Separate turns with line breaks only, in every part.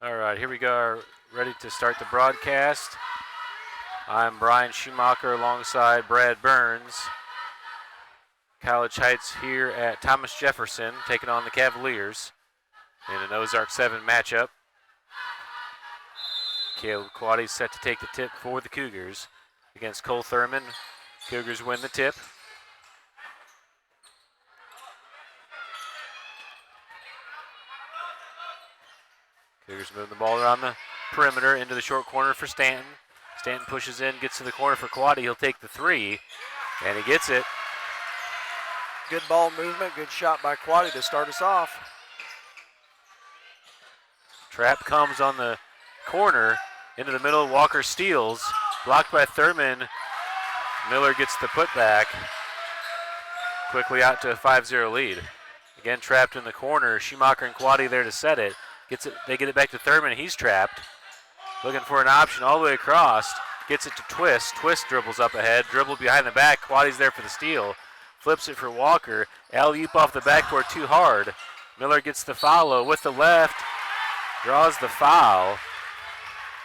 All right, here we go, ready to start the broadcast. I'm Brian Schumacher alongside Brad Burns. College Heights here at Thomas Jefferson taking on the Cavaliers in an Ozark 7 matchup. Caleb Quaddy set to take the tip for the Cougars against Cole Thurman. Cougars win the tip. Cougars move the ball around the perimeter into the short corner for Stanton. Stanton pushes in, gets to the corner for Quaddy. He'll take the three, and he gets it.
Good ball movement, good shot by Quaddy to start us off.
Trap comes on the corner into the middle. Walker steals, blocked by Thurman. Miller gets the putback. Quickly out to a 5-0 lead. Again, trapped in the corner. Schumacher and Quaddy there to set it. They get it back to Thurman. He's trapped. Looking for an option all the way across. Gets it to Twist. Twist dribbles up ahead. Dribble behind the back. Quaddy's there for the steal. Flips it for Walker. Alley-oop off the backboard too hard. Miller gets the follow with the left. Draws the foul.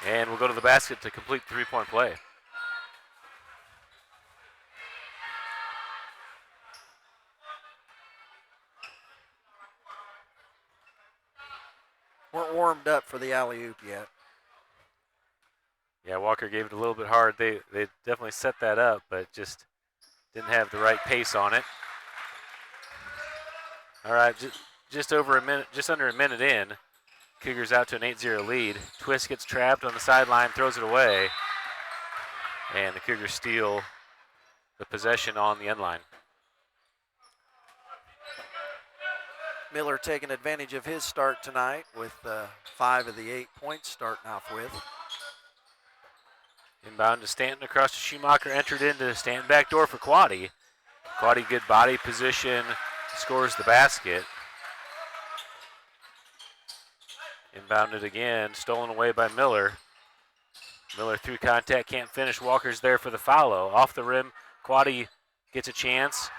And we'll go to the basket to complete the three-point play.
Weren't warmed up for the alley-oop yet.
Yeah, Walker gave it a little bit hard. They definitely set that up, but just didn't have the right pace on it. All right, just over a minute, just under a minute in. Cougars out to an 8-0 lead. Twist gets trapped on the sideline, throws it away, and the Cougars steal the possession on the end line.
Miller taking advantage of his start tonight with 5 of the 8 points starting off with.
Inbound to Stanton across to Schumacher, entered into Stanton backdoor for Quaddy. Quaddy, good body position, scores the basket. Inbounded again, stolen away by Miller. Miller through contact, can't finish. Walker's there for the follow. Off the rim, Quaddy gets a chance.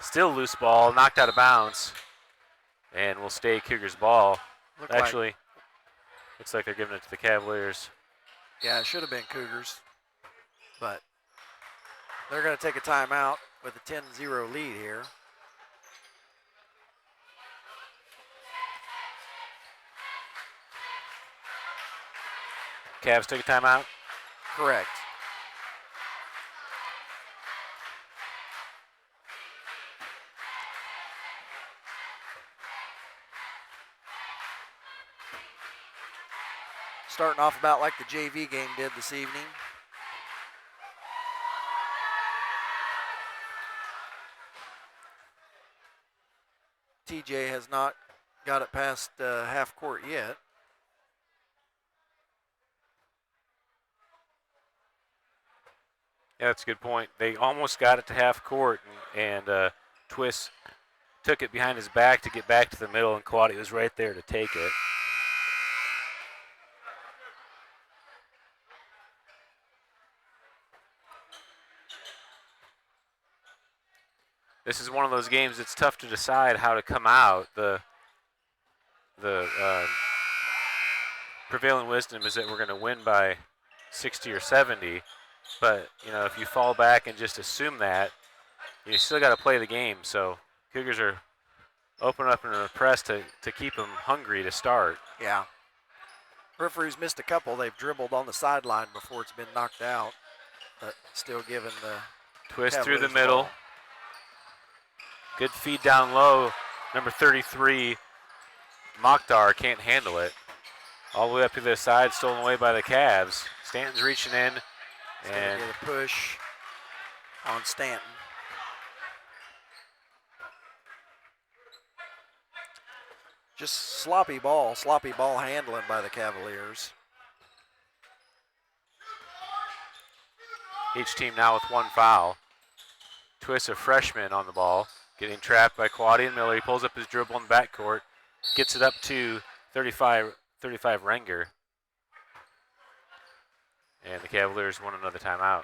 Still loose ball, knocked out of bounds. And will stay Cougars ball. Looks like they're giving it to the Cavaliers.
Yeah, it should have been Cougars. But they're going to take a timeout with a 10-0 lead here.
Cavs take a timeout?
Correct. Starting off about like the JV game did this evening. TJ has not got it past half court yet.
Yeah, that's a good point. They almost got it to half court, and Twist took it behind his back to get back to the middle, and Quaddy was right there to take it. This is one of those games that's tough to decide how to come out. The prevailing wisdom is that we're going to win by 60 or 70, but if you fall back and just assume that, you still got to play the game. So Cougars are opening up in a press to keep them hungry to start.
Yeah. Referees missed a couple. They've dribbled on the sideline before it's been knocked out, but still giving the
Twist
Cavaliers
through the middle.
ball.
Good feed down low. Number 33, Mokhtar, can't handle it. All the way up to the side, stolen away by the Cavs. Stanton's reaching in. And
get a push on Stanton. Just sloppy ball handling by the Cavaliers.
Each team now with one foul. Twist, a freshman, on the ball. Getting trapped by Quaddy and Miller. He pulls up his dribble in the backcourt. Gets it up to 35 Renger. And the Cavaliers want another timeout.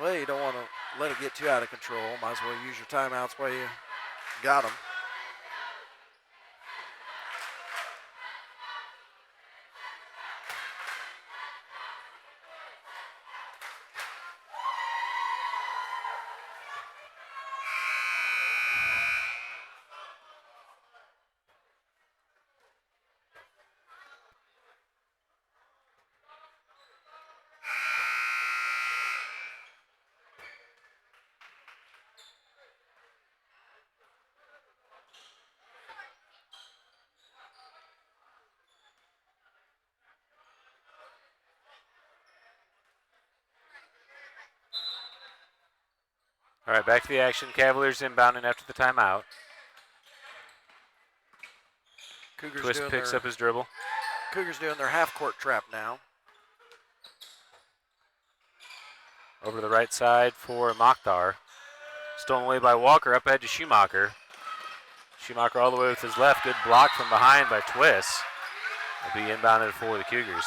Well, you don't want to let it get too out of control. Might as well use your timeouts while you Got him.
All right, back to the action. Cavaliers inbounding after the timeout.
Cougars
Twist
doing
picks
their,
up his dribble.
Cougars doing their half-court trap now.
Over to the right side for Mokhtar. Stolen away by Walker, up ahead to Schumacher. Schumacher all the way with his left. Good block from behind by Twist. Will be inbounded for the Cougars.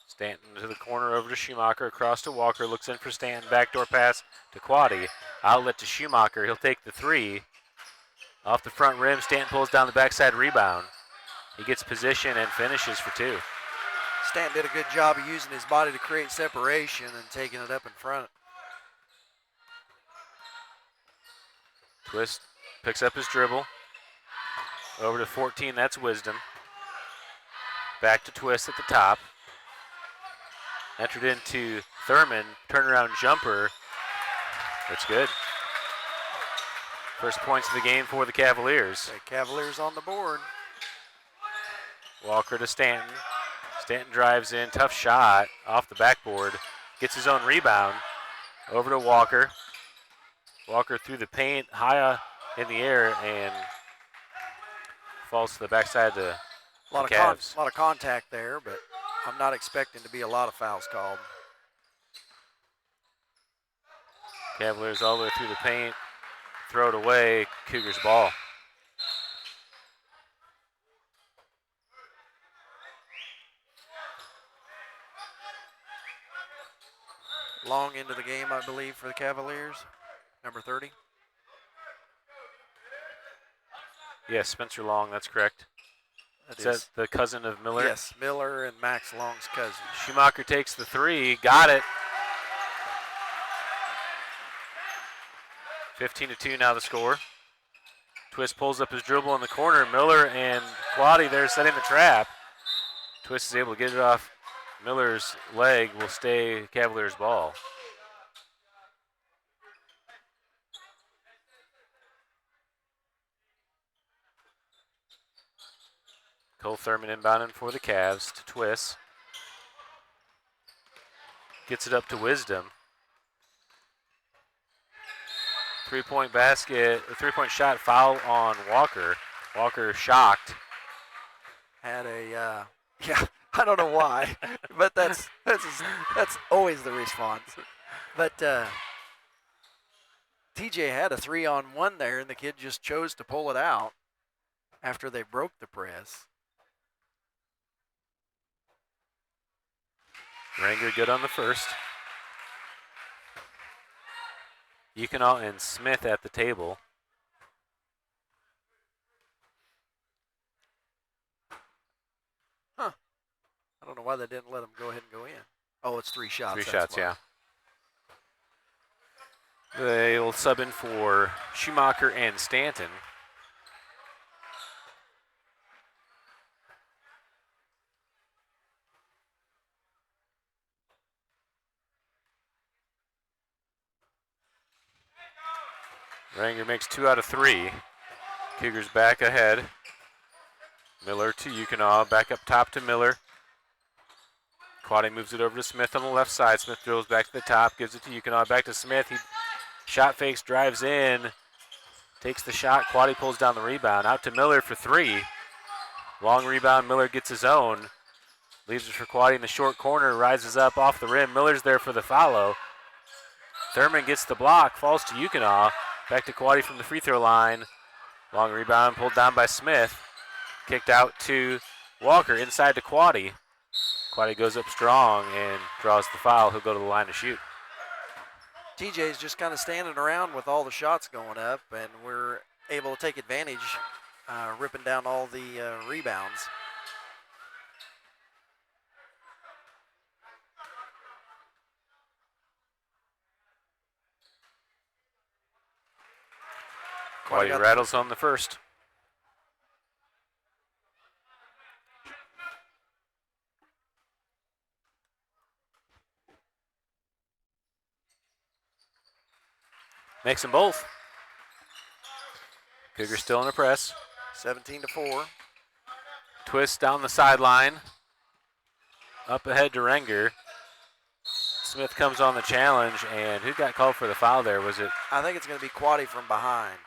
Stanton to the corner, over to Schumacher, across to Walker, looks in for Stanton, backdoor pass to Quaddy. Outlet to Schumacher, he'll take the three. Off the front rim, Stanton pulls down the backside rebound. He gets position and finishes for two.
Stanton did a good job of using his body to create separation and taking it up in front.
Twist picks up his dribble. Over to 14, that's Wisdom. Back to Twist at the top. Entered into Thurman, turnaround jumper. That's good. First points of the game for the Cavaliers.
The Cavaliers on the board.
Walker to Stanton. Stanton drives in, tough shot off the backboard. Gets his own rebound. Over to Walker. Walker through the paint, high in the air, and falls to the backside of the Cavs.
A lot of contact there, but I'm not expecting to be a lot of fouls called.
Cavaliers all the way through the paint. Throw it away. Cougars ball.
Long into the game, I believe, for the Cavaliers. Number 30.
Yes, Spencer Long, that's correct. Is that the cousin of Miller?
Yes, Miller and Max Long's cousin.
Schumacher takes the three, got it. 15-2 now the score. Twist pulls up his dribble in the corner. Miller and Quaddy there setting the trap. Twist is able to get it off Miller's leg, will stay Cavaliers ball. Cole Thurman inbounding for the Cavs to Twist. Gets it up to Wisdom. Three-point basket, a three-point shot foul on Walker. Walker shocked.
Had a, yeah, I don't know why, but that's always the response. But TJ had a 3-on-1 there, and the kid just chose to pull it out after they broke the press.
Ranger good on the first. Yukonall and Smith at the table.
Huh. I don't know why they didn't let him go ahead and go in. Oh, it's 3 shots.
Three shots, yeah. They'll sub in for Schumacher and Stanton. Ranger makes 2 out of 3. Cougars back ahead. Miller to Yukonall, back up top to Miller. Quaddy moves it over to Smith on the left side. Smith drills back to the top, gives it to Yukonall, back to Smith. He shot fakes, drives in, takes the shot. Quaddy pulls down the rebound. Out to Miller for 3. Long rebound, Miller gets his own. Leaves it for Quaddy in the short corner, rises up off the rim. Miller's there for the follow. Thurman gets the block, falls to Yukonall. Back to Quaddy from the free throw line. Long rebound pulled down by Smith. Kicked out to Walker, inside to Quaddy. Quaddy goes up strong and draws the foul. He'll go to the line to shoot.
TJ's just kind of standing around with all the shots going up, and we're able to take advantage, ripping down all the rebounds.
Quaddy rattles on the first. Makes them both. Cougars still in the press.
17-4.
Twist down the sideline. Up ahead to Renger. Smith comes on the challenge, and who got called for the foul there? Was it?
I think it's going to be Quaddy from behind.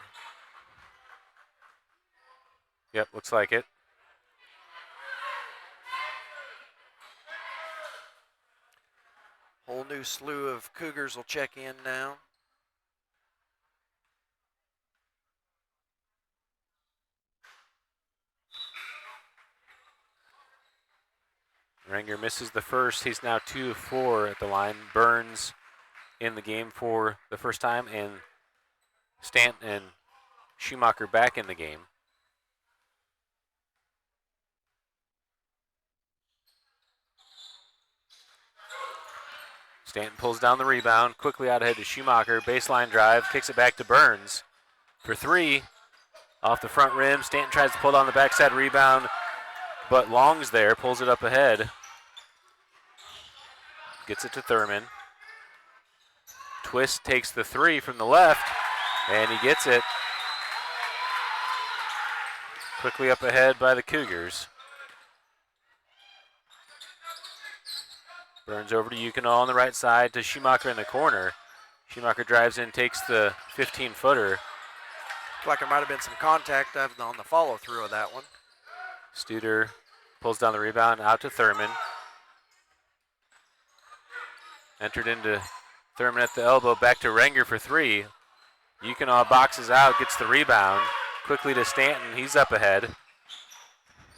Yep, looks like it.
Whole new slew of Cougars will check in now.
Renger misses the first. He's now 2 of 4 at the line. Burns in the game for the first time, and Stanton and Schumacher back in the game. Stanton pulls down the rebound, quickly out ahead to Schumacher. Baseline drive, kicks it back to Burns for 3. Off the front rim, Stanton tries to pull down the backside rebound, but Long's there, pulls it up ahead. Gets it to Thurman. Twist takes the 3 from the left, and he gets it. Quickly up ahead by the Cougars. Burns over to Yukino on the right side to Schumacher in the corner. Schumacher drives in, takes the 15-footer.
Looks like there might have been some contact on the follow-through of that one.
Studer pulls down the rebound, out to Thurman. Entered into Thurman at the elbow, back to Renger for 3. Yukino boxes out, gets the rebound. Quickly to Stanton, he's up ahead.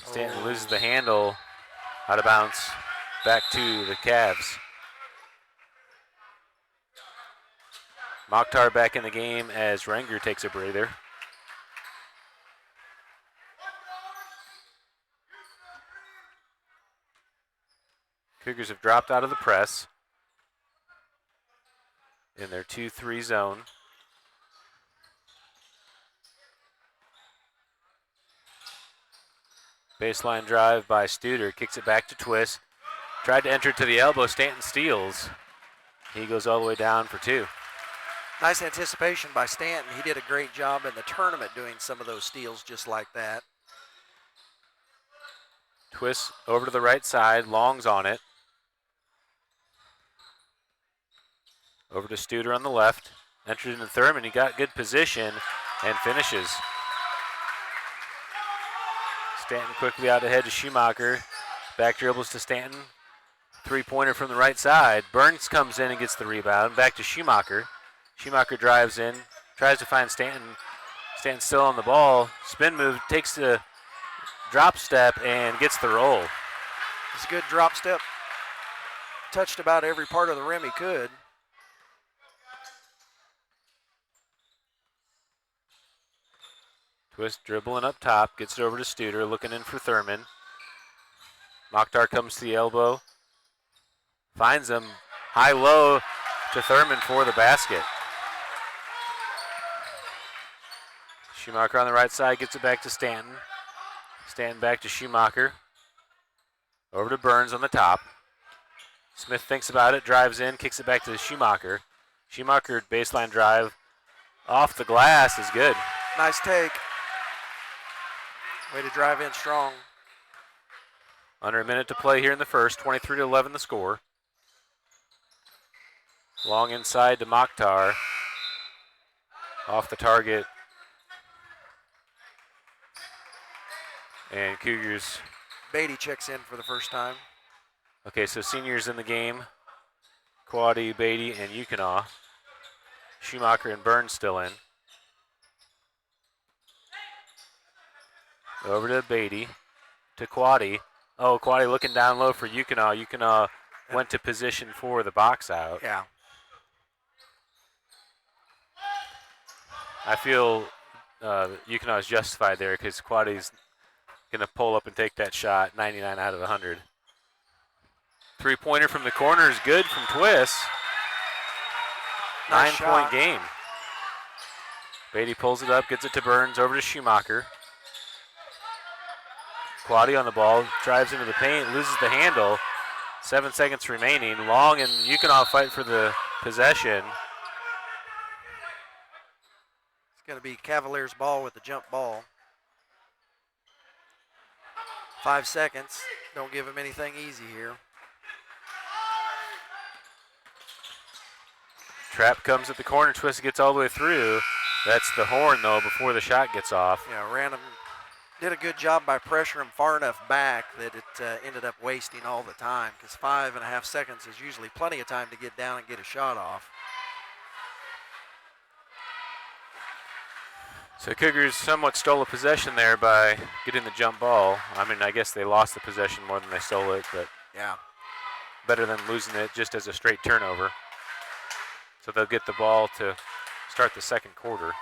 Stanton loses the handle, out of bounds, back to the Cavs. Mokhtar back in the game as Renger takes a breather. Cougars have dropped out of the press in their 2-3 zone. Baseline drive by Studer, kicks it back to Twist. Tried to enter to the elbow, Stanton steals. He goes all the way down for 2.
Nice anticipation by Stanton. He did a great job in the tournament doing some of those steals just like that.
Twist over to the right side, Long's on it. Over to Studer on the left. Entered into Thurman, he got good position and finishes. Stanton quickly out ahead to Schumacher. Back dribbles to Stanton. 3-pointer from the right side. Burns comes in and gets the rebound. Back to Schumacher. Schumacher drives in, tries to find Stanton. Stanton's still on the ball. Spin move, takes the drop step and gets the roll.
It's a good drop step. Touched about every part of the rim he could.
Twist dribbling up top, gets it over to Studer, looking in for Thurman. Mokhtar comes to the elbow, finds him, high-low to Thurman for the basket. Schumacher on the right side, gets it back to Stanton. Stanton back to Schumacher. Over to Burns on the top. Smith thinks about it, drives in, kicks it back to Schumacher. Schumacher baseline drive off the glass is good.
Nice take. Way to drive in strong.
Under a minute to play here in the first, 23-11 the score. Long inside to Mokhtar. Off the target. And Cougars.
Beatty checks in for the first time.
Okay, so seniors in the game. Quaddy, Beatty, and Yukino. Schumacher and Burns still in. Over to Beatty, to Quaddy. Oh, Quaddy looking down low for Yukina. Yukina went to position for the box out.
Yeah.
I feel Yukina is justified there because Quaddy's going to pull up and take that shot, 99 out of 100. Three-pointer from the corner is good from Twist.
Nice
9-point
shot.
game. Beatty pulls it up, gets it to Burns, over to Schumacher. Quaddy on the ball, drives into the paint, loses the handle. 7 seconds remaining. Long and Yukina fight for the possession.
It's going to be Cavaliers ball with the jump ball. 5 seconds. Don't give them anything easy here.
Trap comes at the corner, Twist gets all the way through. That's the horn, though, before the shot gets off.
Yeah, Random did a good job by pressuring him far enough back that it ended up wasting all the time, because 5.5 seconds is usually plenty of time to get down and get a shot off.
So Cougars somewhat stole a possession there by getting the jump ball. I mean, I guess they lost the possession more than they stole it, but
yeah,
better than losing it just as a straight turnover. So they'll get the ball to start the second quarter.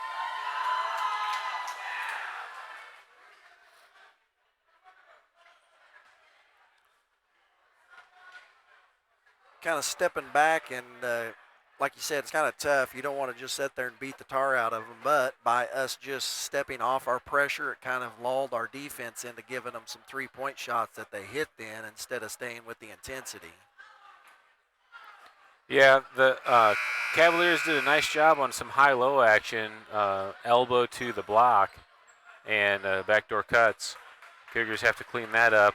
kind of stepping back, and like you said, it's kind of tough. You don't want to just sit there and beat the tar out of them, but by us just stepping off our pressure, it kind of lulled our defense into giving them some three-point shots that they hit then instead of staying with the intensity.
Yeah, the Cavaliers did a nice job on some high-low action, elbow to the block, and backdoor cuts. Cougars have to clean that up.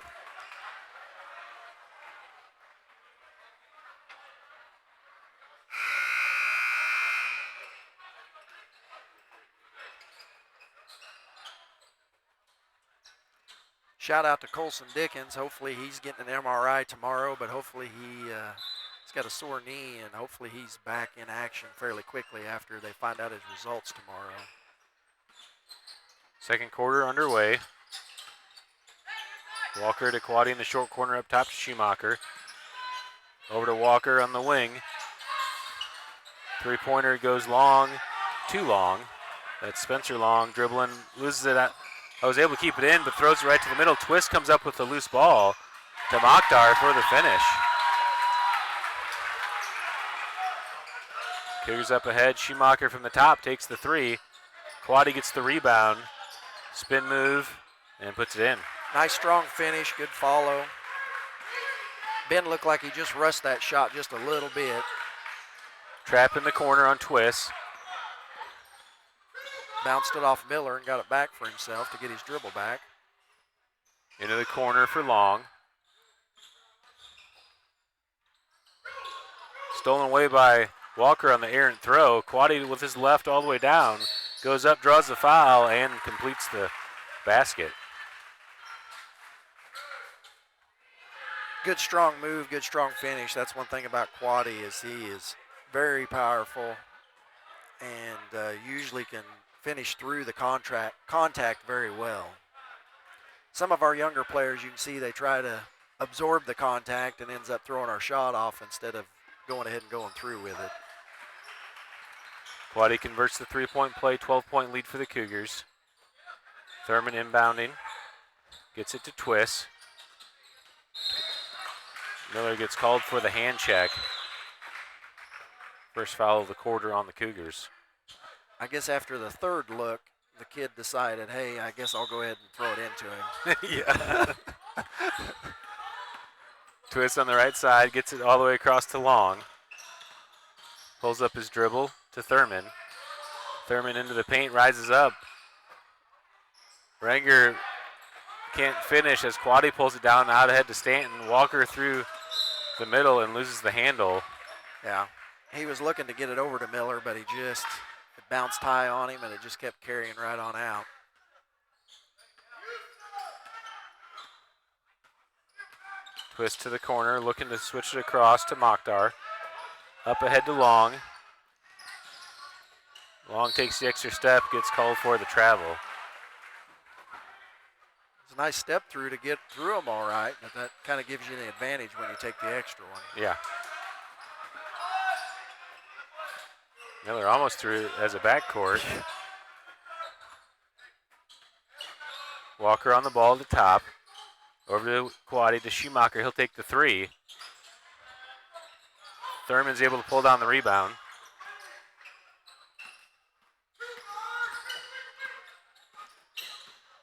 Shout out to Colson Dickens. Hopefully he's getting an MRI tomorrow, but hopefully he's got a sore knee, and hopefully he's back in action fairly quickly after they find out his results tomorrow.
Second quarter underway. Walker to Quaddy in the short corner up top to Schumacher. Over to Walker on the wing. Three-pointer goes long, too long. That's Spencer Long dribbling, loses it out. I was able to keep it in, but throws it right to the middle. Twist comes up with a loose ball to Mokhtar for the finish. Cougars up ahead. Schumacher from the top takes the three. Quaddy gets the rebound. Spin move and puts it in.
Nice strong finish, good follow. Ben looked like he just rushed that shot just a little bit.
Trap in the corner on Twist.
Bounced it off Miller and got it back for himself to get his dribble back.
Into the corner for Long. Stolen away by Walker on the errant throw. Quaddy with his left all the way down. Goes up, draws the foul, and completes the basket.
Good strong move, good strong finish. That's one thing about Quaddy is he is very powerful and usually can finish through the contact very well. Some of our younger players, you can see they try to absorb the contact and ends up throwing our shot off instead of going ahead and going through with it.
Quaddy converts the three-point play, 12-point lead for the Cougars. Thurman inbounding, gets it to Twist. Miller gets called for the hand check. First foul of the quarter on the Cougars.
I guess after the third look, the kid decided, hey, I guess I'll go ahead and throw it into him.
Yeah. Twist on the right side, gets it all the way across to Long. Pulls up his dribble to Thurman. Thurman into the paint, rises up. Ranger can't finish as Quaddy pulls it down out ahead to Stanton. Walker through the middle and loses the handle.
Yeah, he was looking to get it over to Miller, but it bounced high on him and it just kept carrying right on out.
Twist to the corner, looking to switch it across to Mokhtar. Up ahead to Long. Long takes the extra step, gets called for the travel.
It's nice step through to get through them all right, but that kind of gives you the advantage when you take the extra one.
Yeah. Miller almost threw it as a backcourt. Walker on the ball at the top. Over to Quaddy to Schumacher. He'll take the three. Thurman's able to pull down the rebound.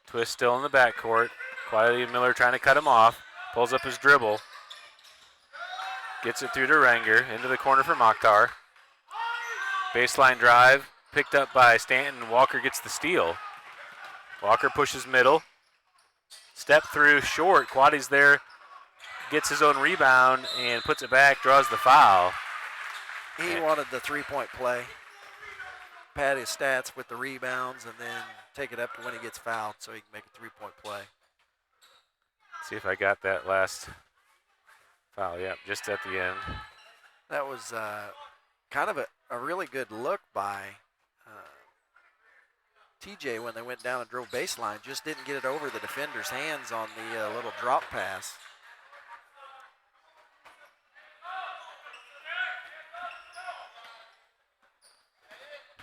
Twist still in the backcourt. Quaddy Miller trying to cut him off. Pulls up his dribble. Gets it through to Renger. Into the corner for Mokhtar. Baseline drive. Picked up by Stanton. Walker gets the steal. Walker pushes middle. Step through short. Quaddy's there. Gets his own rebound and puts it back. Draws the foul.
He wanted the three-point play. Pad his stats with the rebounds and then take it up to when he gets fouled so he can make a three-point play.
See if I got that last foul. Yep, just at the end.
That was kind of a really good look by TJ when they went down and drove baseline. Just didn't get it over the defender's hands on the little drop pass.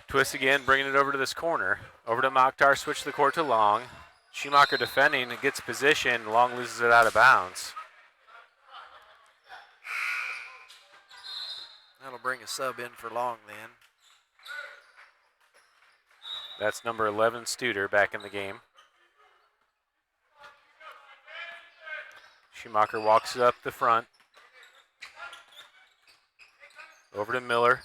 Twist again, bringing it over to this corner. Over to Mokhtar, switch the court to Long. Schumacher defending, gets position. Long loses it out of bounds.
That'll bring a sub in for Long then.
That's number 11, Studer, back in the game. Schumacher walks it up the front. Over to Miller.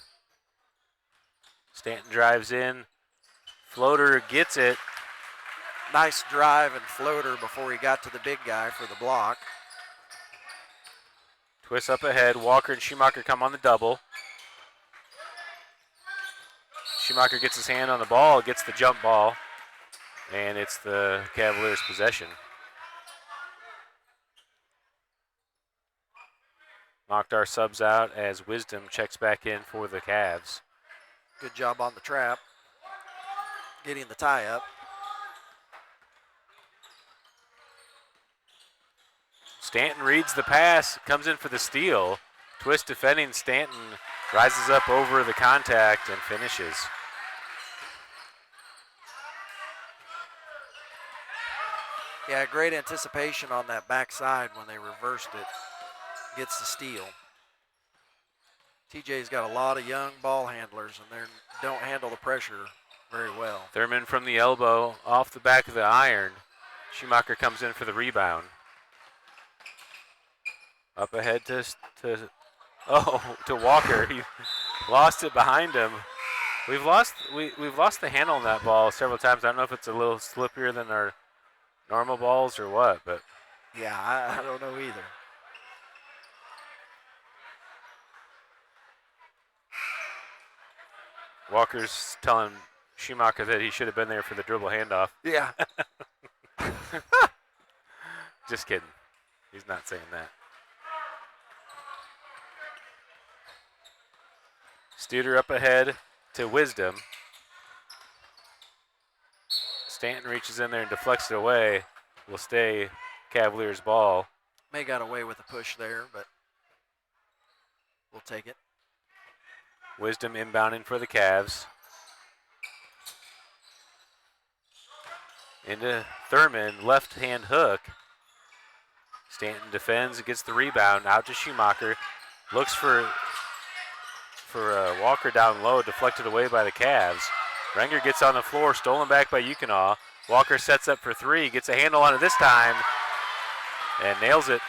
Stanton drives in. Floater gets it.
Nice drive and floater before he got to the big guy for the block.
Twist up ahead. Walker and Schumacher come on the double. Schumacher gets his hand on the ball, gets the jump ball, and it's the Cavaliers' possession. Mokhtar subs out as Wisdom checks back in for the Cavs.
Good job on the trap. Getting the tie up.
Stanton reads the pass, comes in for the steal. Twist defending. Stanton rises up over the contact and finishes.
Yeah, great anticipation on that backside when they reversed it. Gets the steal. TJ's got a lot of young ball handlers, and they don't handle the pressure very well.
Thurman from the elbow, off the back of the iron. Schumacher comes in for the rebound. Up ahead to Walker. He lost it behind him. We've lost the handle on that ball several times. I don't know if it's a little slippier than our normal balls or what, but
yeah, I don't know either.
Walker's telling Schumacher that he should have been there for the dribble handoff.
Yeah.
Just kidding. He's not saying that. Studer up ahead to Wisdom. Stanton reaches in there and deflects it away. Will stay Cavaliers ball.
May got away with a push there, but we'll take it.
Wisdom inbounding for the Cavs. Into Thurman, left hand hook. Stanton defends, gets the rebound, out to Schumacher. Looks for Walker down low, deflected away by the Cavs. Renger gets on the floor, stolen back by Yukonaw. Walker sets up for three, gets a handle on it this time, and nails it.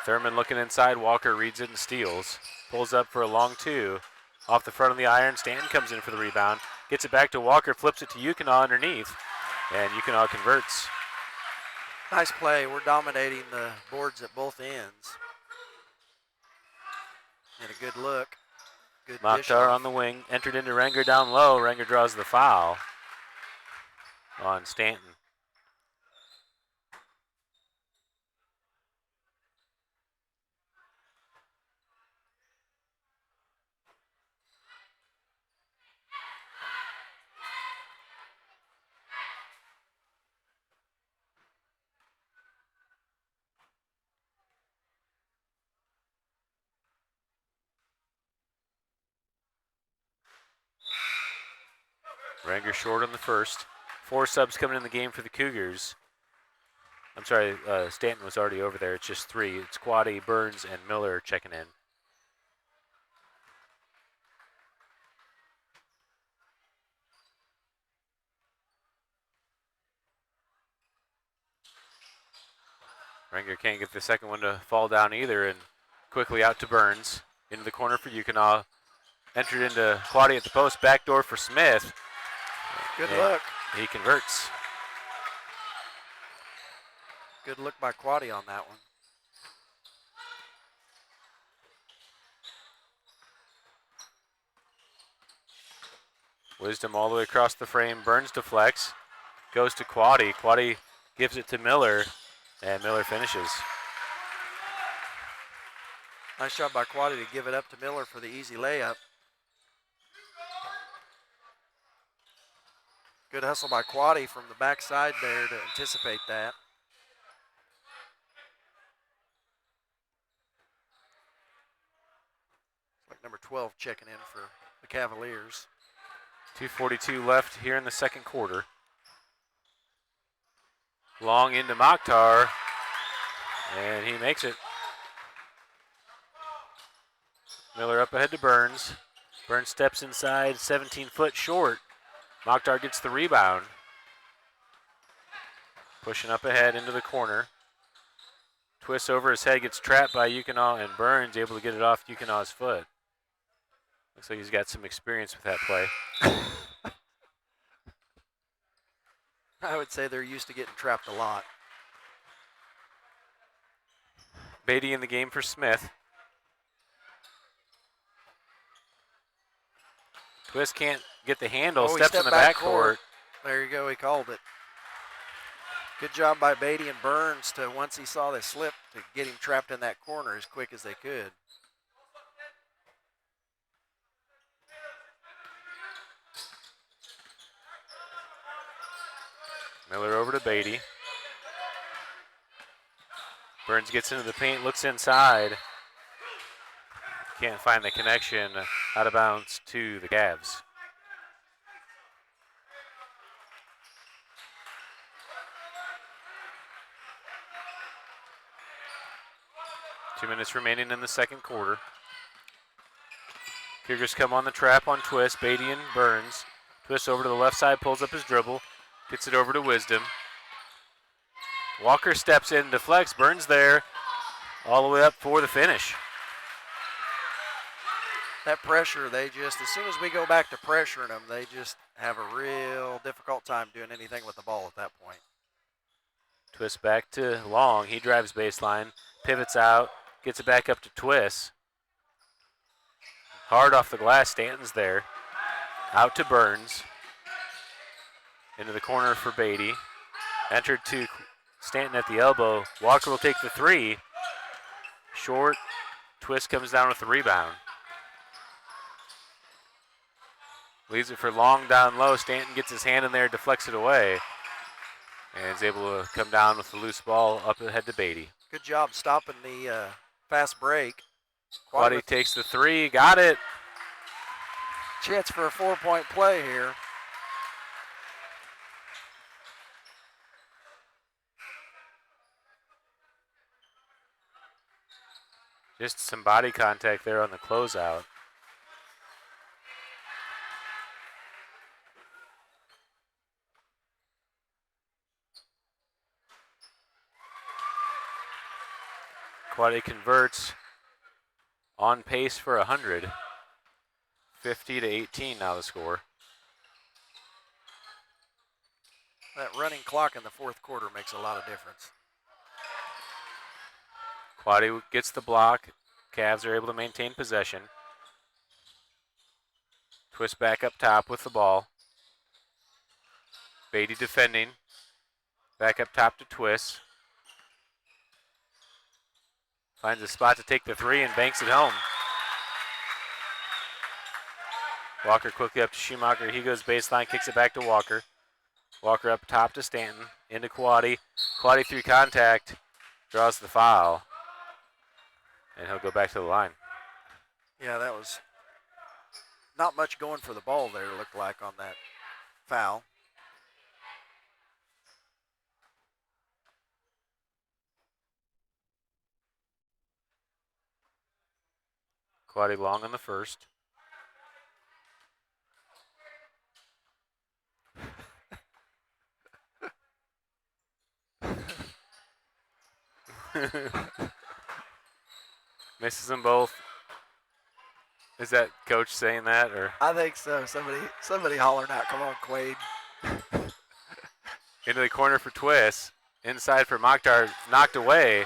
Thurman looking inside, Walker reads it and steals. Pulls up for a long two. Off the front of the iron, Stanton comes in for the rebound. Gets it back to Walker, flips it to Yukonaw underneath, and Yukonaw converts.
Nice play. We're dominating the boards at both ends. And a good look. Good dish
Mokhtar
off.
on the wing, entered into Renger down low. Renger draws the foul on Stanton. Ranger short on the first. 4 subs coming in the game for the Cougars. I'm sorry, Stanton was already over there. It's just 3. It's Quaddy, Burns, and Miller checking in. Ranger can't get the second one to fall down either, and quickly out to Burns. Into the corner for Yukonaw. Entered into Quaddy at the post. Backdoor for Smith.
Good look.
He converts.
Good look by Quaddy on that one.
Wisdom all the way across the frame. Burns deflects. Goes to Quaddy. Quaddy gives it to Miller, and Miller finishes.
Nice job by Quaddy to give it up to Miller for the easy layup. Good hustle by Quaddy from the backside there to anticipate that. Like number 12 checking in for the Cavaliers.
2:42 left here in the second quarter. Long into Mokhtar, and he makes it. Miller up ahead to Burns. Burns steps inside, 17 foot short. Mokhtar gets the rebound. Pushing up ahead into the corner. Twists over his head, gets trapped by Yukonaw, and Burns able to get it off Yukonaw's foot. Looks like he's got some experience with that play.
I would say they're used to getting trapped a lot.
Beatty in the game for Smith. Twist can't get the handle, steps in the backcourt.
There you go, he called it. Good job by Beatty and Burns to, once he saw the slip, to get him trapped in that corner as quick as they could.
Miller over to Beatty. Burns gets into the paint, looks inside. Can't find the connection. Out of bounds to the Cavs. Two minutes remaining in the second quarter. Cougars come on the trap on Twist. Beatty and Burns. Twist over to the left side, pulls up his dribble. Gets it over to Wisdom. Walker steps in, deflects. Burns there. All the way up for the finish.
That pressure, they just, as soon as we go back to pressuring them, they just have a real difficult time doing anything with the ball at that point.
Twist back to Long. He drives baseline, pivots out, gets it back up to Twist. Hard off the glass, Stanton's there. Out to Burns. Into the corner for Beatty. Entered to Stanton at the elbow. Walker will take the 3. Short. Twist comes down with the rebound. Leaves it for Long down low. Stanton gets his hand in there, deflects it away. And is able to come down with the loose ball up ahead to Beatty.
Good job stopping the fast break.
Quaddy takes the 3, got it.
Chance for a 4-point play here.
Just some body contact there on the closeout. Quaddy converts, on pace for 100. 50-18 now the score.
That running clock in the fourth quarter makes a lot of difference.
Quaddy gets the block. Cavs are able to maintain possession. Twist back up top with the ball. Beatty defending. Back up top to Twist. Finds a spot to take the 3 and banks it home. Walker quickly up to Schumacher. He goes baseline, kicks it back to Walker. Walker up top to Stanton. Into Quaddy. Quaddy through contact. Draws the foul. And he'll go back to the line.
Yeah, that was not much going for the ball there, looked like, on that foul.
Quaddy long on the first. Misses them both. Is that coach saying that, or?
I think so. Somebody hollering out, "Come on, Quade!"
Into the corner for Twist. Inside for Mokhtar, knocked away.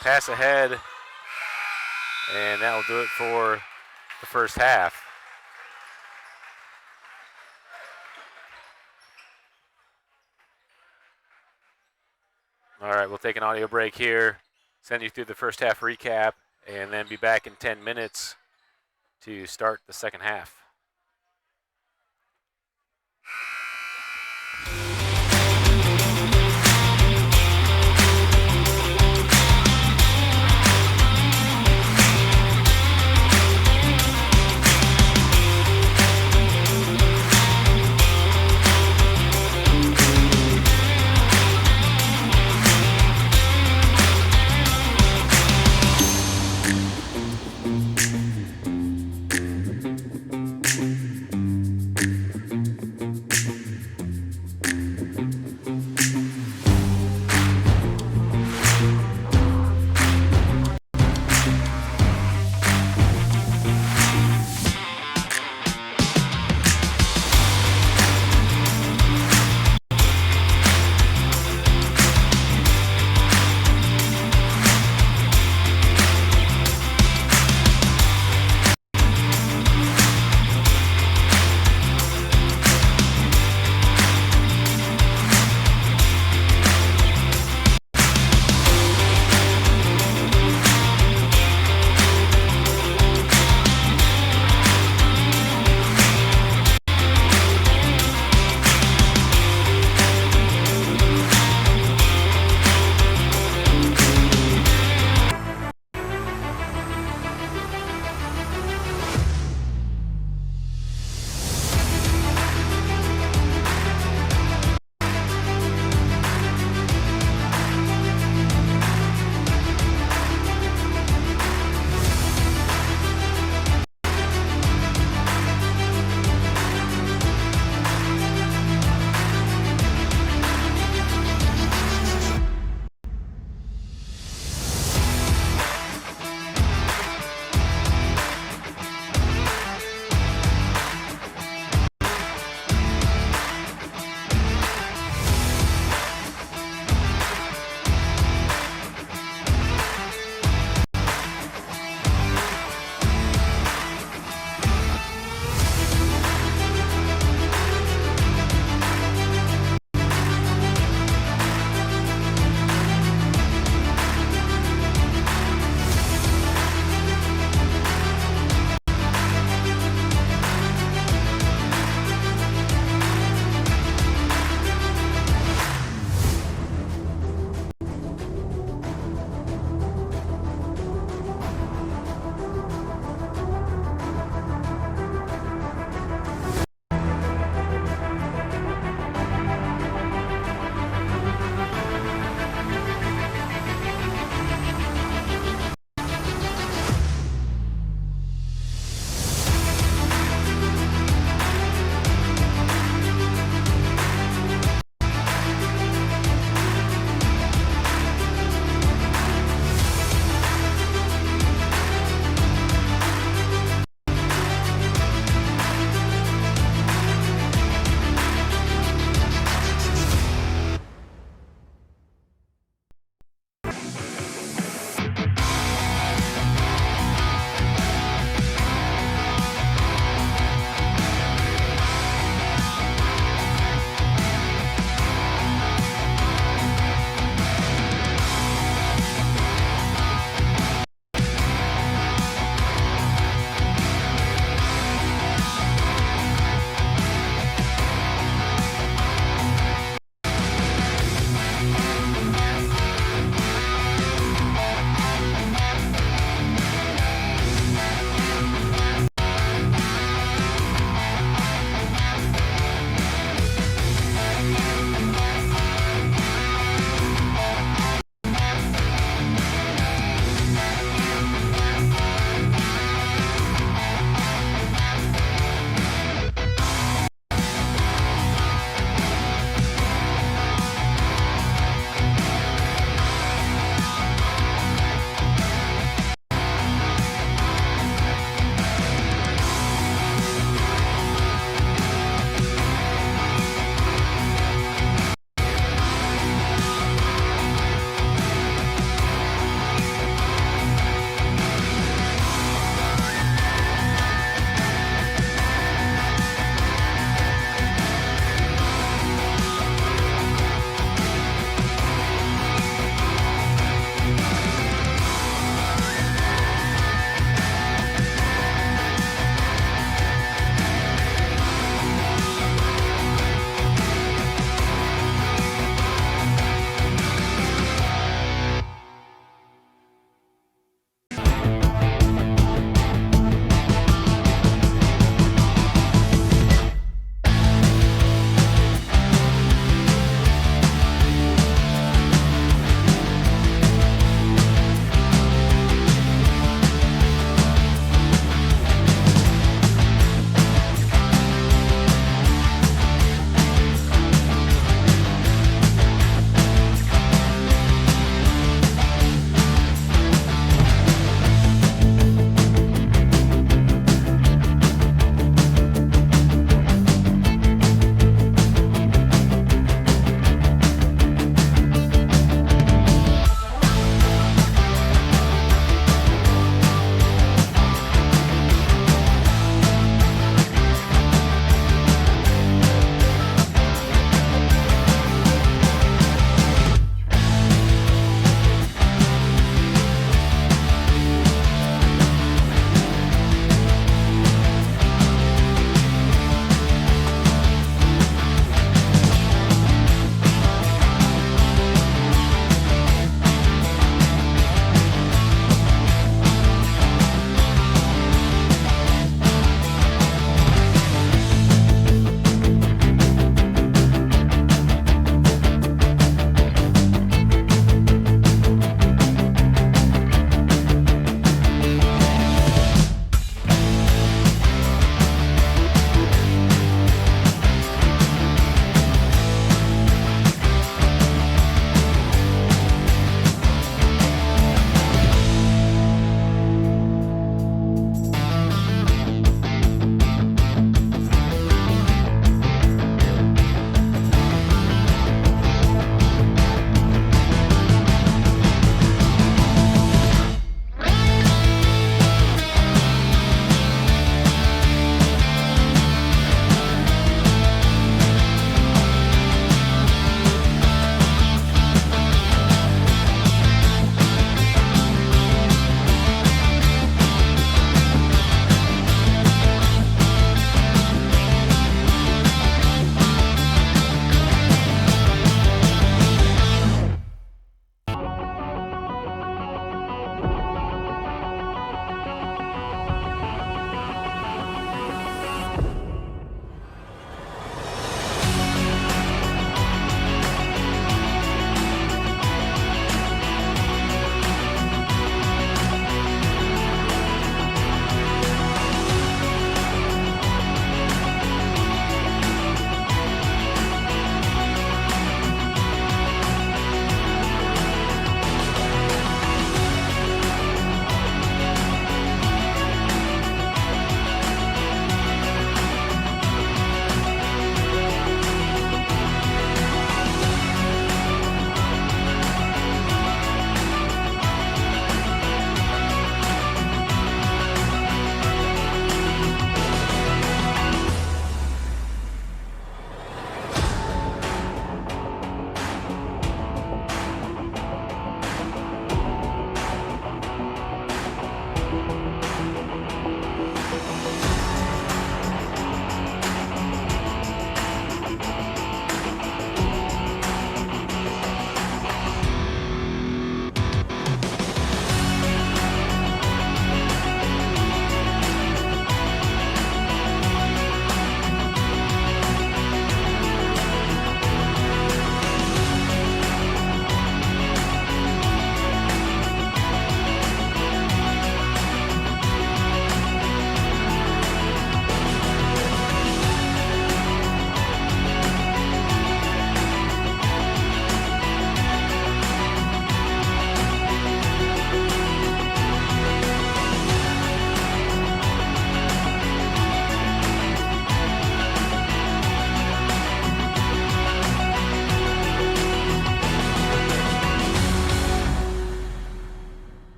Pass ahead, and that will do it for the first half. All right, we'll take an audio break here, send you through the first half recap, and then be back in 10 minutes to start the second half.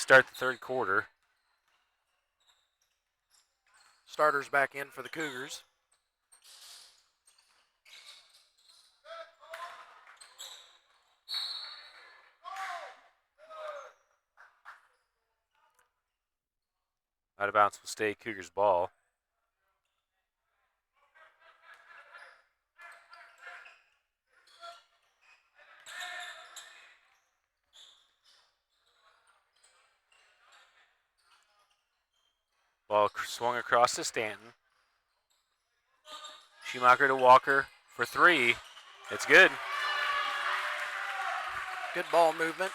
start the third quarter.
Starters back in for the Cougars.
Out of bounds will stay Cougars ball. Ball swung across to Stanton. Schumacher to Walker for three. It's good.
Good ball movement.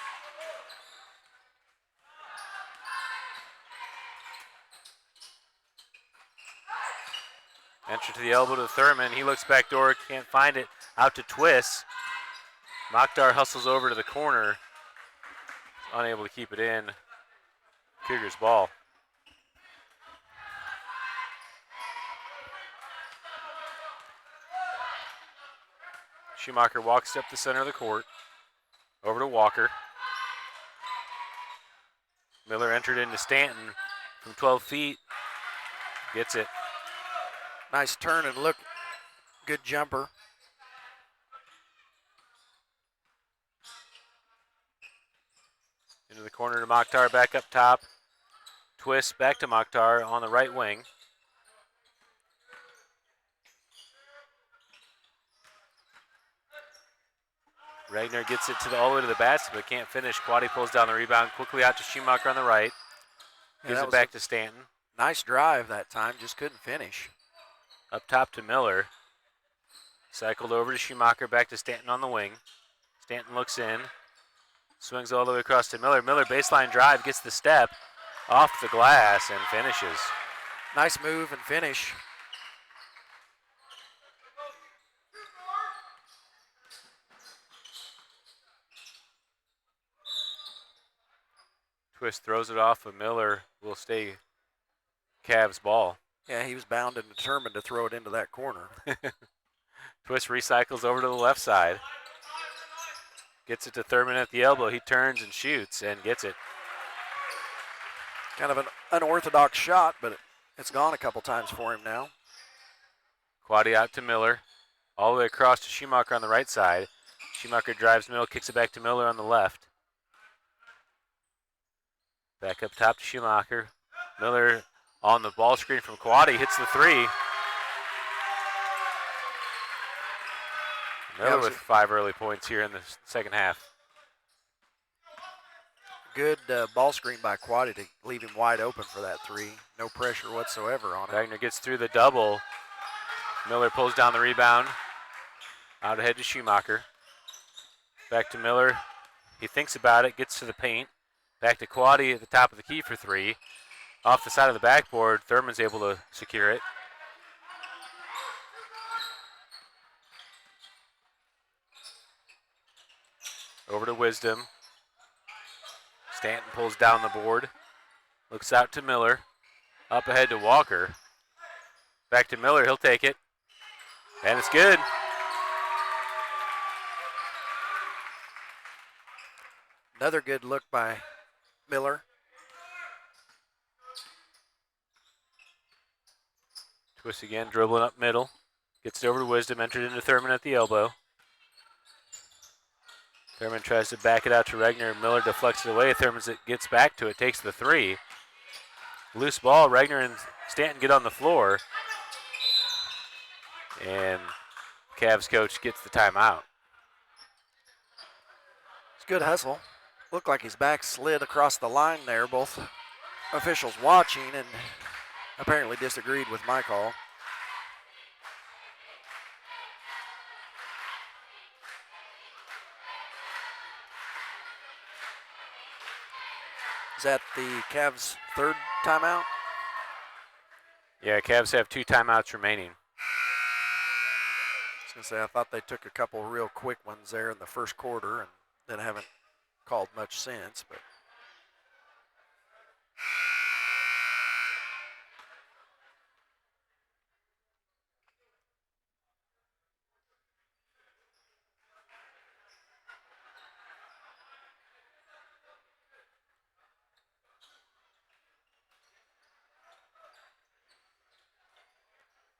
Enter to the elbow to Thurman. He looks back door, can't find it. Out to Twist. Mokhtar hustles over to the corner. Unable to keep it in. Cougars ball. Schumacher walks up the center of the court. Over to Walker. Miller entered into Stanton from 12 feet. Gets it.
Nice turn and look. Good jumper.
Into the corner to Mokhtar, back up top. Twist back to Mokhtar on the right wing. Regner gets it all the way to the basket, but can't finish. Quaddy pulls down the rebound quickly out to Schumacher on the right. Gives it back to Stanton.
Nice drive that time, just couldn't finish.
Up top to Miller. Cycled over to Schumacher, back to Stanton on the wing. Stanton looks in. Swings all the way across to Miller. Miller baseline drive, gets the step off the glass and finishes.
Nice move and finish.
Twist throws it off, but Miller will stay Cavs ball.
Yeah, he was bound and determined to throw it into that corner.
Twist recycles over to the left side. Gets it to Thurman at the elbow. He turns and shoots and gets it.
Kind of an unorthodox shot, but it's gone a couple times for him now.
Quaddy out to Miller. All the way across to Schumacher on the right side. Schumacher drives Miller, kicks it back to Miller on the left. Back up top to Schumacher. Miller on the ball screen from Quaddy, hits the three. Miller with 5 early points here in the second half.
Good ball screen by Quaddy to leave him wide open for that three. No pressure whatsoever on it.
Wagner gets through the double. Miller pulls down the rebound. Out ahead to Schumacher. Back to Miller. He thinks about it, gets to the paint. Back to Quaddy at the top of the key for three. Off the side of the backboard, Thurman's able to secure it. Over to Wisdom. Stanton pulls down the board. Looks out to Miller. Up ahead to Walker. Back to Miller, he'll take it. And it's good.
Another good look by Miller.
Twist again, dribbling up middle. Gets it over to Wisdom, entered into Thurman at the elbow. Thurman tries to back it out to Regner. Miller deflects it away. Thurman gets back to it, takes the three. Loose ball. Regner and Stanton get on the floor. And Cavs coach gets the timeout.
It's good hustle. Looked like his back slid across the line there. Both officials watching and apparently disagreed with my call. Is that the Cavs' third timeout?
Yeah, Cavs have 2 timeouts remaining.
I was going to say, I thought they took a couple real quick ones there in the first quarter and then haven't called much since, but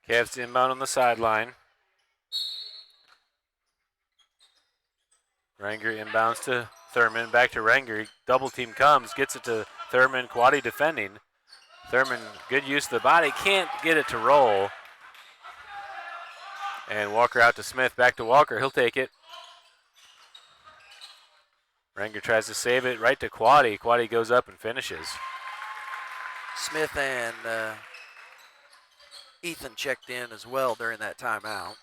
Cavs inbound on the sideline. Ranger inbounds to Thurman, back to Ranger. Double team comes, gets it to Thurman, Quaddy defending. Thurman, good use of the body, can't get it to roll. And Walker out to Smith, back to Walker, he'll take it. Ranger tries to save it, right to Quaddy. Quaddy goes up and finishes.
Smith and Ethan checked in as well during that timeout.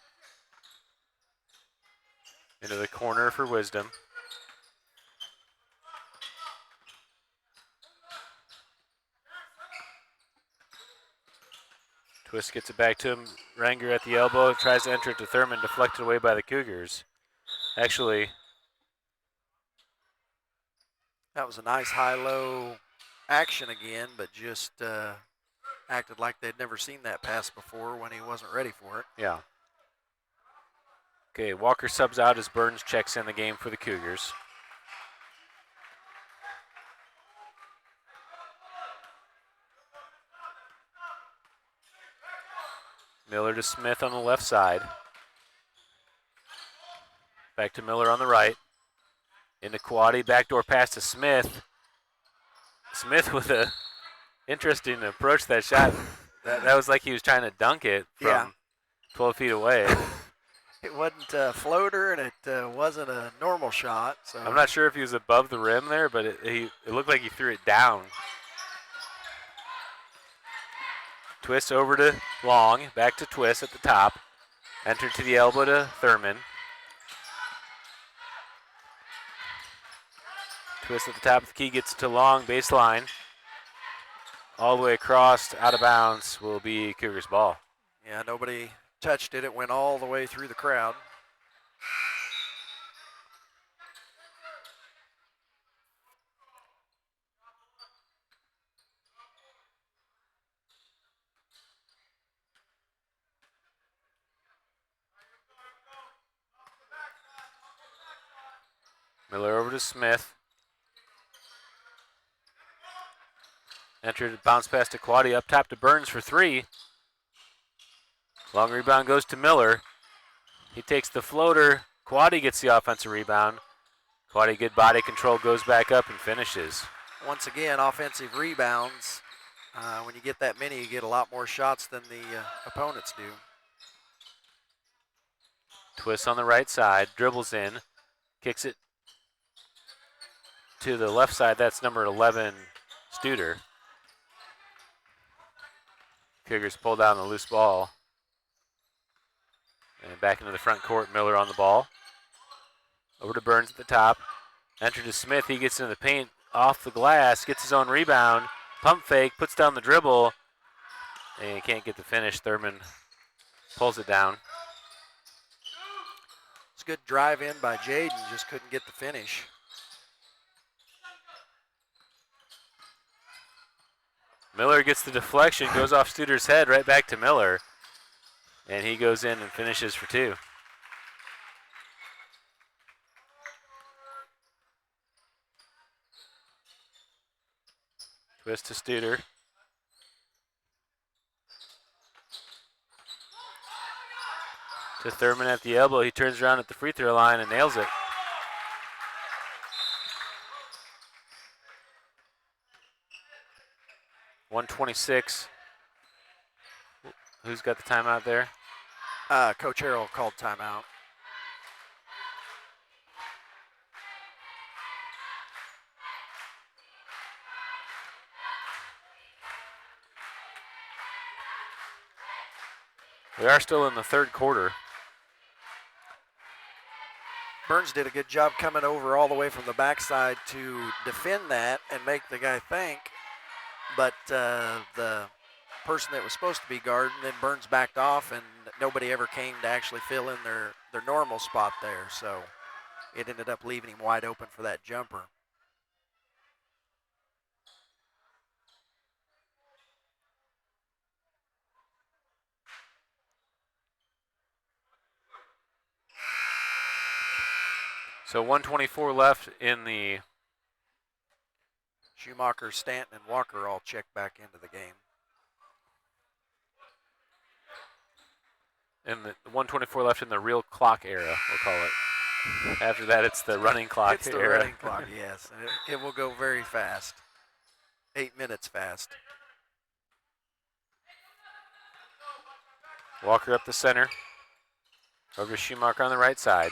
Into the corner for Wisdom. Twist gets it back to him. Ranger at the elbow, tries to enter it to Thurman, deflected away by the Cougars. Actually,
that was a nice high-low action again, but just acted like they'd never seen that pass before when he wasn't ready for it.
yeah. Okay, Walker subs out as Burns checks in the game for the Cougars. Miller to Smith on the left side. Back to Miller on the right. Into Quaddy, backdoor pass to Smith. Smith with a interesting approach to that shot. That was like he was trying to dunk it from 12 feet away.
It wasn't a floater, and it wasn't a normal shot. So
I'm not sure if he was above the rim there, but it looked like he threw it down. Twist over to Long, back to Twist at the top. Enter to the elbow to Thurman. Twist at the top of the key, gets to Long, baseline. All the way across, out of bounds, will be Cougars ball.
Yeah, nobody touched it. It went all the way through the crowd.
Miller over to Smith. Entered, bounce pass to Quaddy, up top to Burns for three. Long rebound goes to Miller. He takes the floater. Quaddy gets the offensive rebound. Quaddy, good body control, goes back up and finishes.
Once again, offensive rebounds. When you get that many, you get a lot more shots than the opponents do.
Twist on the right side, dribbles in, kicks it to the left side. That's number 11, Studer. Cougars pull down the loose ball. And back into the front court, Miller on the ball. Over to Burns at the top. Enter to Smith, he gets into the paint, off the glass, gets his own rebound. Pump fake, puts down the dribble, and can't get the finish. Thurman pulls it down.
It's a good drive in by Jaden, just couldn't get the finish.
Miller gets the deflection, goes off Studer's head, right back to Miller. And he goes in and finishes for two. Twist to Studer. To Thurman at the elbow. He turns around at the free throw line and nails it. .126. Who's got the timeout there?
Coach Harrell called timeout.
We are still in the third quarter.
Burns did a good job coming over all the way from the backside to defend that and make the guy think. But the person that was supposed to be guarding, then Burns backed off, and nobody ever came to actually fill in their normal spot there. So it ended up leaving him wide open for that jumper.
So 124 left in the...
Schumacher, Stanton, and Walker all checked back into the game.
in the 124 left in the real clock era, we'll call it. After that, it's the running clock
It's the
era.
running clock, yes. And it will go very fast. 8 minutes fast.
Walker up the center. Over to Schumacher on the right side.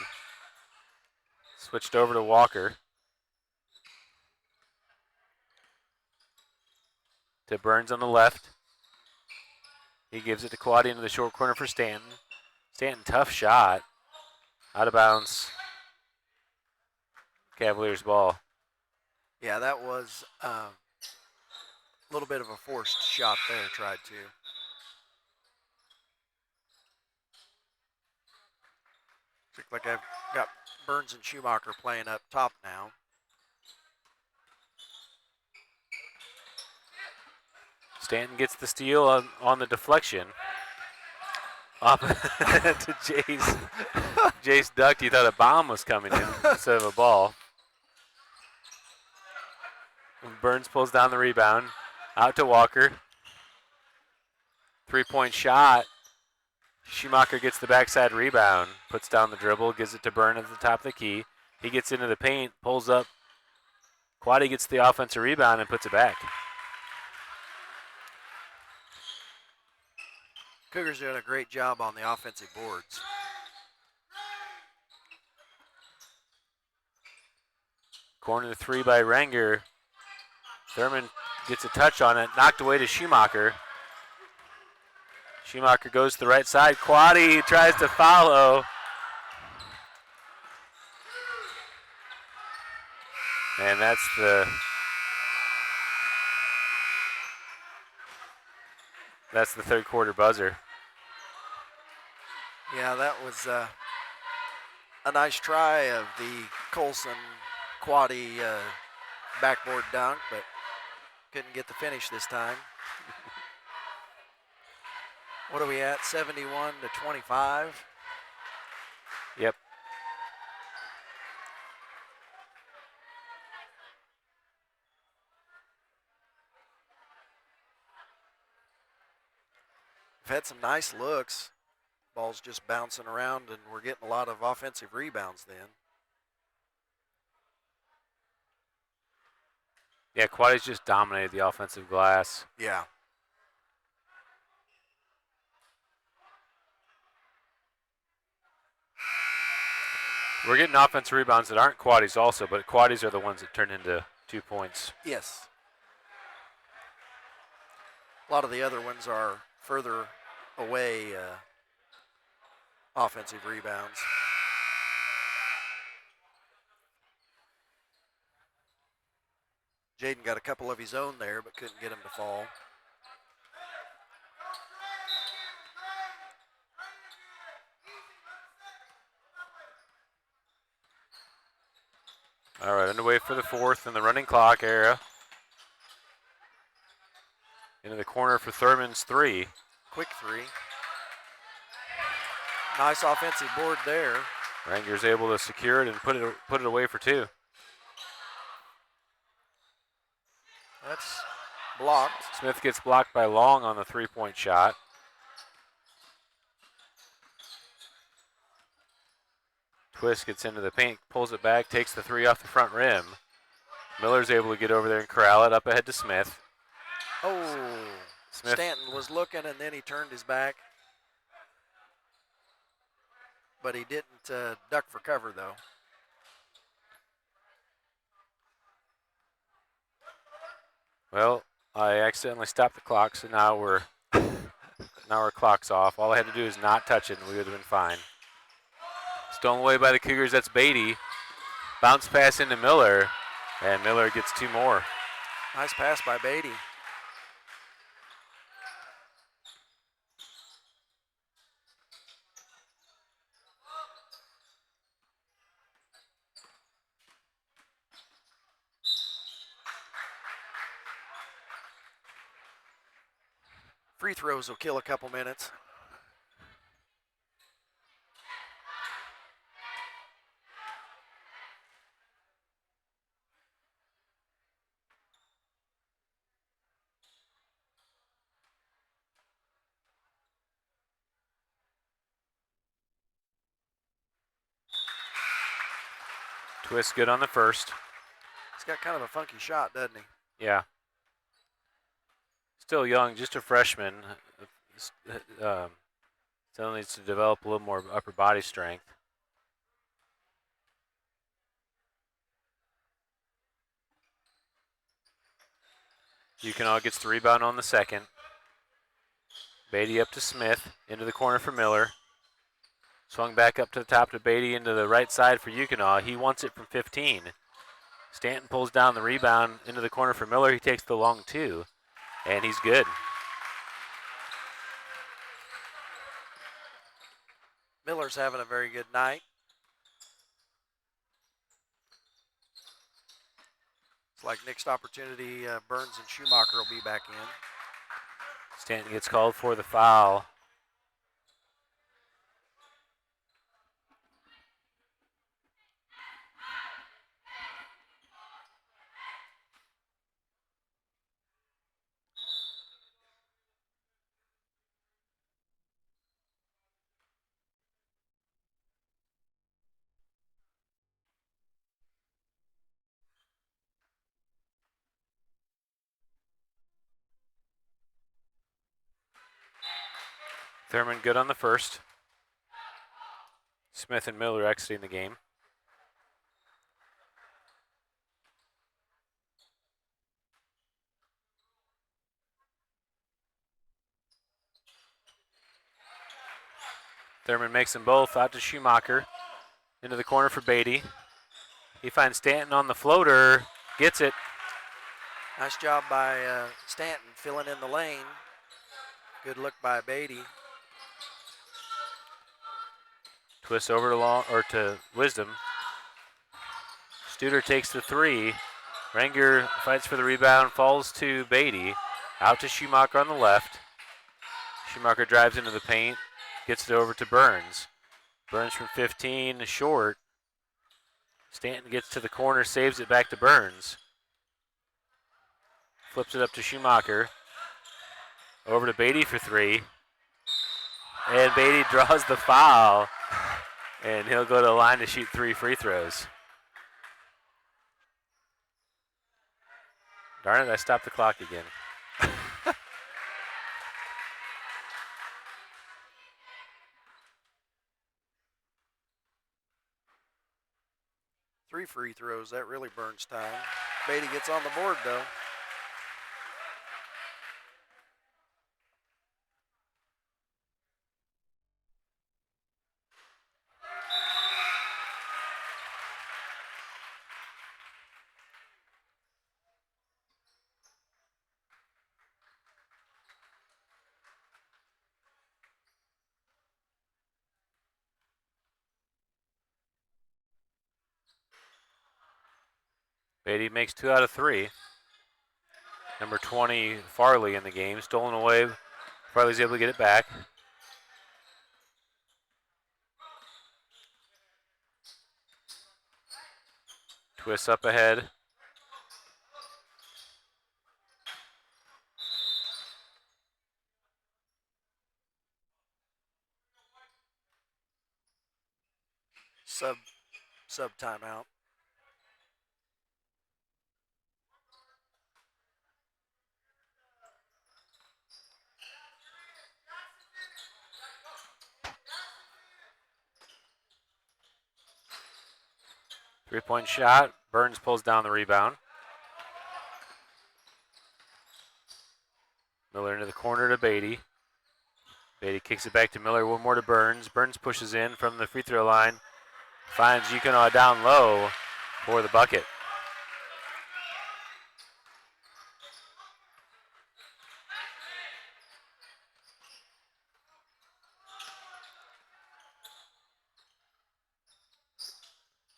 Switched over to Walker. To Burns on the left. He gives it to Quaddy into the short corner for Stanton. Stanton, tough shot. Out of bounds. Cavaliers ball.
Yeah, that was a little bit of a forced shot there, tried to. Looks like I've got Burns and Schumacher playing up top now.
Stanton gets the steal on the deflection. Off to Jace. Jace ducked. He thought a bomb was coming in instead of a ball. Burns pulls down the rebound. Out to Walker. 3-point shot. Schumacher gets the backside rebound. Puts down the dribble. Gives it to Burns at the top of the key. He gets into the paint. Pulls up. Quaddy gets the offensive rebound and puts it back.
Cougars doing a great job on the offensive boards.
Corner 3 by Renger. Thurman gets a touch on it. Knocked away to Schumacher. Schumacher goes to the right side. Quaddy tries to follow. And that's the third quarter buzzer.
Yeah, that was a nice try of the Colson Quaddy backboard dunk, but couldn't get the finish this time. What are we at, 71-25?
Yep.
We've had some nice looks. Ball's just bouncing around, and we're getting a lot of offensive rebounds then.
Yeah, Quaddy's just dominated the offensive glass.
Yeah.
We're getting offensive rebounds that aren't Quaddy's also, but Quaddy's are the ones that turn into 2 points.
Yes. A lot of the other ones are further away offensive rebounds. Jaden got a couple of his own there, but couldn't get him to fall.
All right, underway for the fourth in the running clock era. Into the corner for Thurman's three.
Quick three. Nice offensive board there.
Ranger's able to secure it and put it away for two.
That's blocked.
Smith gets blocked by Long on the 3-point shot. Twist gets into the paint, pulls it back, takes the three off the front rim. Miller's able to get over there and corral it up ahead to Smith.
Oh,
Smith.
Stanton was looking and then he turned his back. But he didn't duck for cover though.
Well, I accidentally stopped the clock, so now our clock's off. All I had to do is not touch it and we would have been fine. Stolen away by the Cougars, that's Beatty. Bounce pass into Miller, and Miller gets two more.
Nice pass by Beatty. Free throws will kill a couple minutes.
Twist good on the first.
He's got kind of a funky shot, doesn't he?
Yeah. Still young, just a freshman. Still needs to develop a little more upper body strength. Yukonah gets the rebound on the second. Beatty up to Smith, into the corner for Miller. Swung back up to the top to Beatty into the right side for Yukonah. He wants it from 15. Stanton pulls down the rebound into the corner for Miller. He takes the long two, and he's good.
Miller's having a very good night. It's like next opportunity, Burns and Schumacher will be back in.
Stanton gets called for the foul. Thurman good on the first. Smith and Miller exiting the game. Thurman makes them both out to Schumacher. Into the corner for Beatty. He finds Stanton on the floater. Gets it.
Nice job by Stanton filling in the lane. Good look by Beatty.
Twist over to Wisdom. Studer takes the three. Renger fights for the rebound, falls to Beatty. Out to Schumacher on the left. Schumacher drives into the paint, gets it over to Burns. Burns from 15, short. Stanton gets to the corner, saves it back to Burns. Flips it up to Schumacher. Over to Beatty for three. And Beatty draws the foul. And he'll go to the line to shoot 3 free throws. Darn it, I stopped the clock again.
3 free throws, that really burns time. Beatty gets on the board though.
Beatty makes 2 out of 3. Number 20, Farley in the game. Stolen away. Farley's able to get it back. Twists up ahead.
Sub timeout.
Three-point shot. Burns pulls down the rebound. Miller into the corner to Beatty. Beatty kicks it back to Miller. One more to Burns. Burns pushes in from the free throw line. Finds Yukonah down low for the bucket.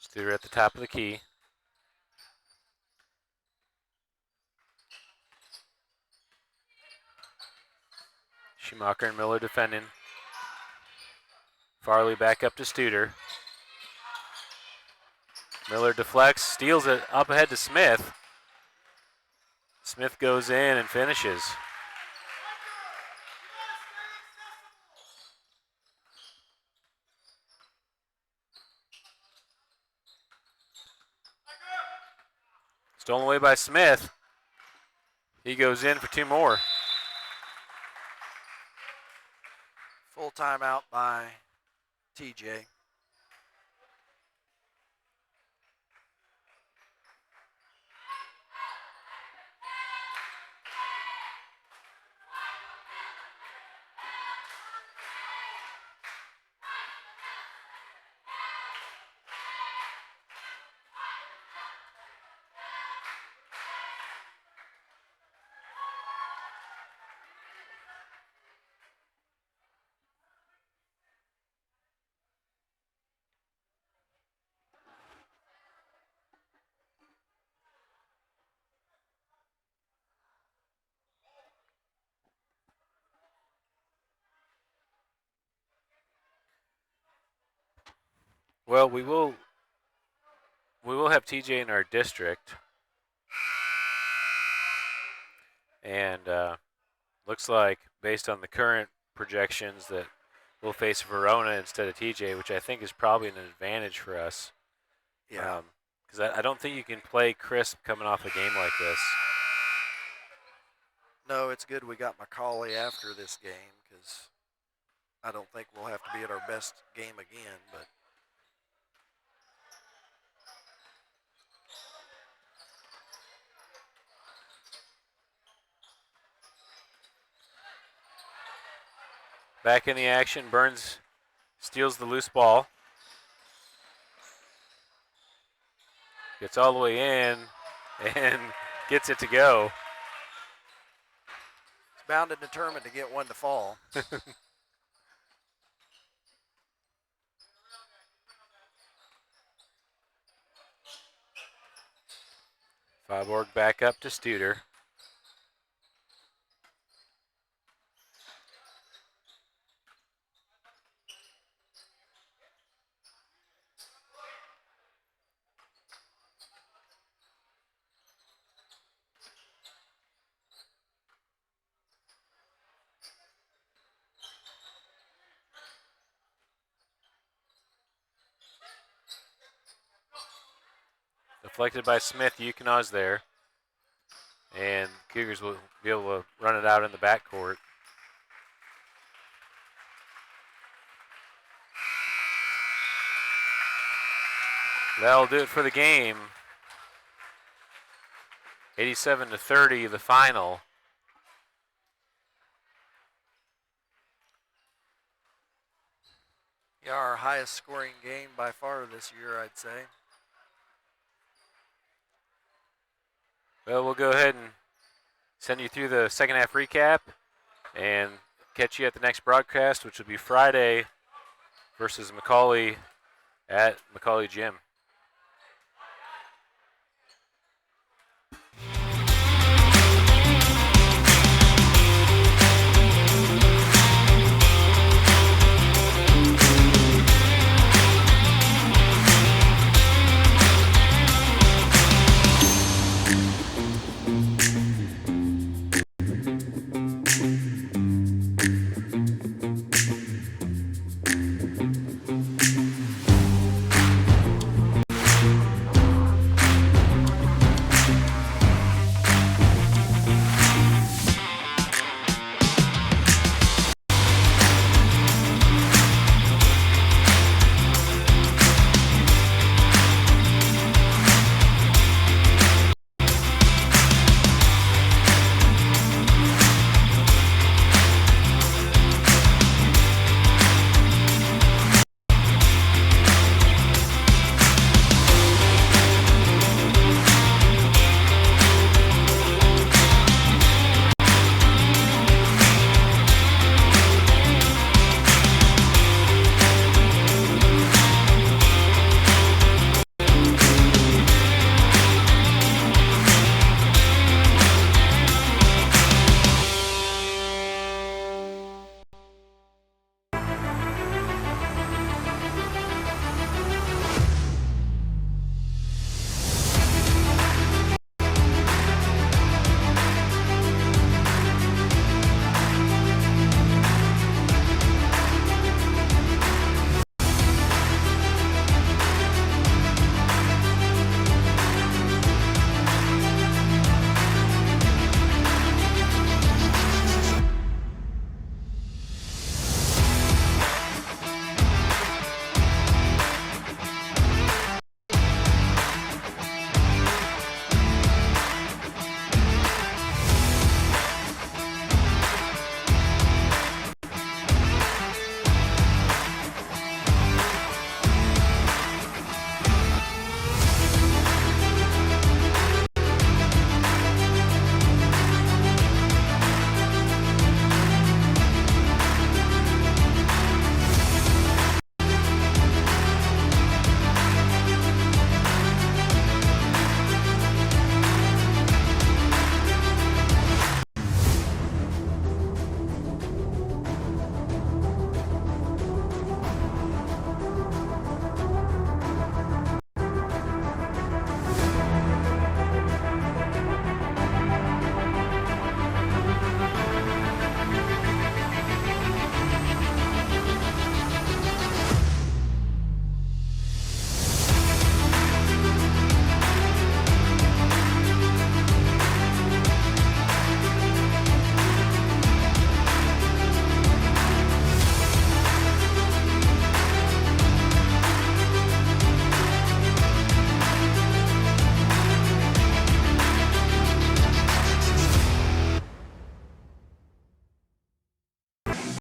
Studer at the top of the key. Schumacher and Miller defending. Farley back up to Studer. Miller deflects, steals it up ahead to Smith. Smith goes in and finishes. Stolen away by Smith. He goes in for 2 more.
Full timeout by TJ.
Well, we will have TJ in our district, and looks like based on the current projections that we'll face Verona instead of TJ, which I think is probably an advantage for us.
Yeah.
Because I don't think you can play crisp coming off a game like this.
No, it's good we got Macaulay after this game because I don't think we'll have to be at our best game again. But
Back in the action, Burns steals the loose ball. Gets all the way in and gets it to go.
he's bound and determined to get one to fall.
Faaborg back up to Studer. Deflected by Smith. Yukonaw's there. And Cougars will be able to run it out in the backcourt. That'll do it for the game. 87-30, the final.
Yeah, our highest scoring game by far this year, I'd say.
Well, we'll go ahead and send you through the second half recap and catch you at the next broadcast, which will be Friday versus Macaulay at Macaulay Gym.